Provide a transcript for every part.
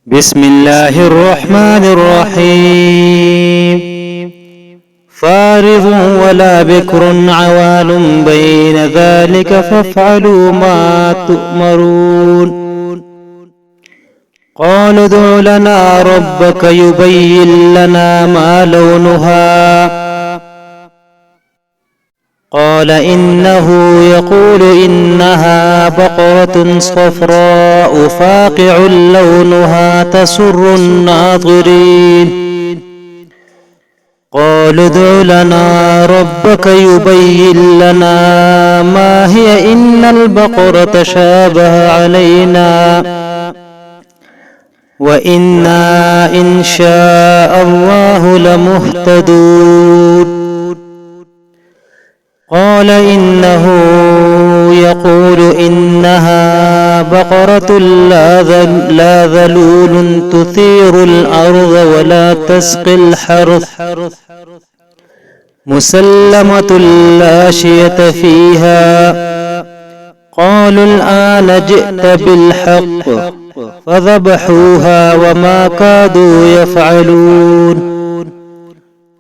بسم الله الرحمن الرحيم فارض ولا بكر عوال بين ذلك فافعلوا ما تؤمرون. قالوا ادع لنا ربك يبين لنا ما لونها قال إنه يقول إنها بقرة صفراء فاقع لونها تسر الناظرين. قالوا ادع لنا ربك يبين لنا ما هي إن البقرة شابه علينا وإنا إن شاء الله لمهتدون. قال إنه يقول إنها بقرة لا ذلول تثير الأرض ولا تسقي الحرث مسلمة لا شية فيها. قالوا الآن جئت بالحق فذبحوها وما كادوا يفعلون.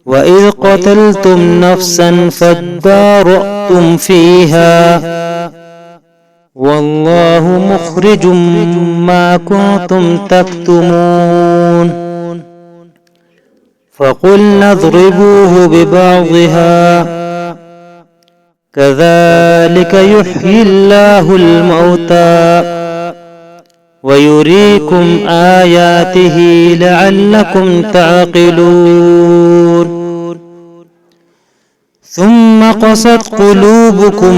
وإذ قتلتم نفسا فادارأتم فيها والله مخرج ما كنتم تكتمون. فقلنا اضربوه ببعضها كذلك يحيي الله الموتى ويريكم آياته لعلكم تعقلون. ثم قست قلوبكم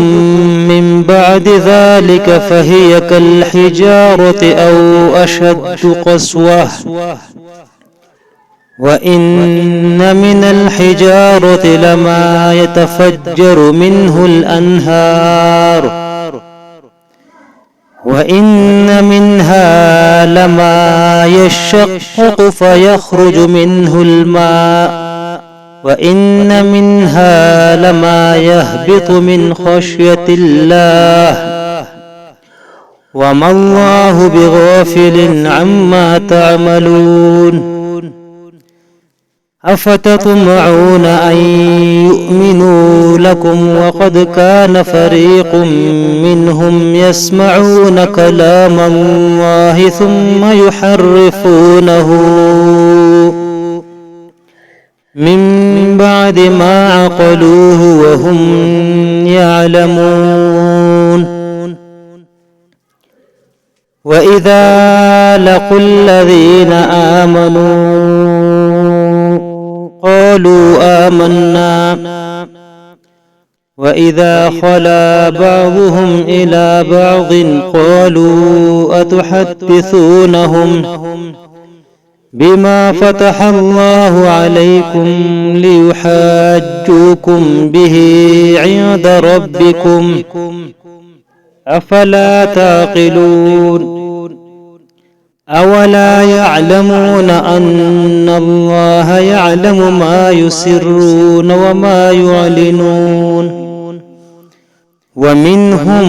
من بعد ذلك فهي كالحجارة أو أشد قسوة. وإن من الحجارة لما يتفجر منه الأنهار وإن منها لما يشقق فيخرج منه الماء وإن منها لما يهبط من خشية الله وما الله بغافل عما تعملون. أفتطمعون أن يؤمنوا لكم وقد كان فريق منهم يسمعون كلام الله ثم يحرفونه من بعد ما عقلوه وهم يعلمون. وإذا لقوا الذين آمنوا قالوا آمنا وإذا خلا بعضهم إلى بعض قالوا أتحدثونهم بما فتح الله عليكم ليحاجوكم به عند ربكم أفلا تعقلون. أولا يعلمون أن الله يعلم ما يسرون وما يعلنون. ومنهم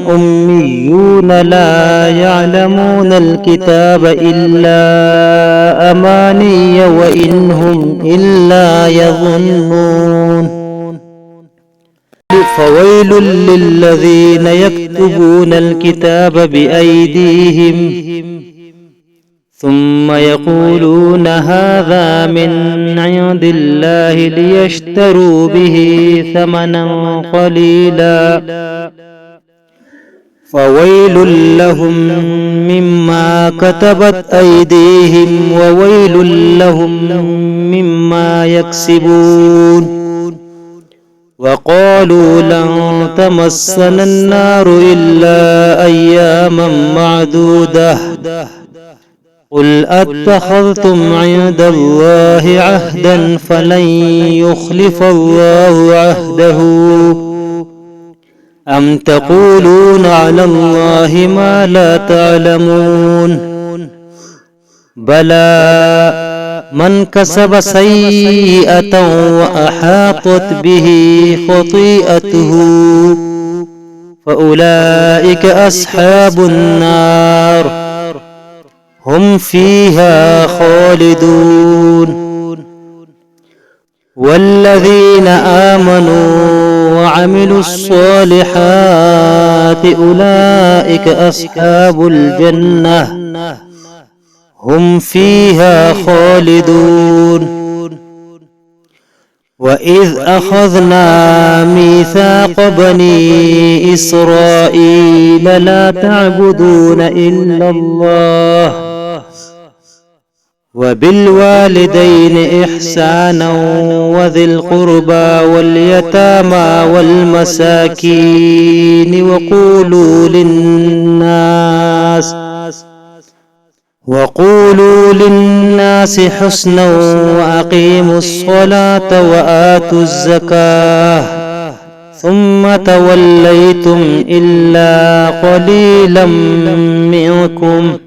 أميون لا يعلمون الكتاب إلا أماني وإنهم إلا يظنون. فويل للذين يكتبون الكتاب بأيديهم ثم يقولون هذا من عند الله ليشتروا به ثمنا قليلا فويل لهم مما كتبت أيديهم وويل لهم مما يكسبون. وقالوا لن تمسنا النار إلا أياما معدودة قل أتخذتم عند الله عهدا فلن يخلف الله عهده أم تقولون على الله ما لا تعلمون. بلى من كسب سيئة وأحاطت به خطيئته فأولئك أصحاب النار هم فيها خالدون. والذين آمنوا وعملوا الصالحات أولئك أصحاب الجنة هم فيها خالدون. وإذ أخذنا ميثاق بني إسرائيل لا تعبدون إلا الله وبالوالدين إحسانا وذي القربى واليتامى والمساكين وقولوا للناس حسنا وأقيموا الصلاة وآتوا الزكاة ثم توليتم إلا قليلا منكم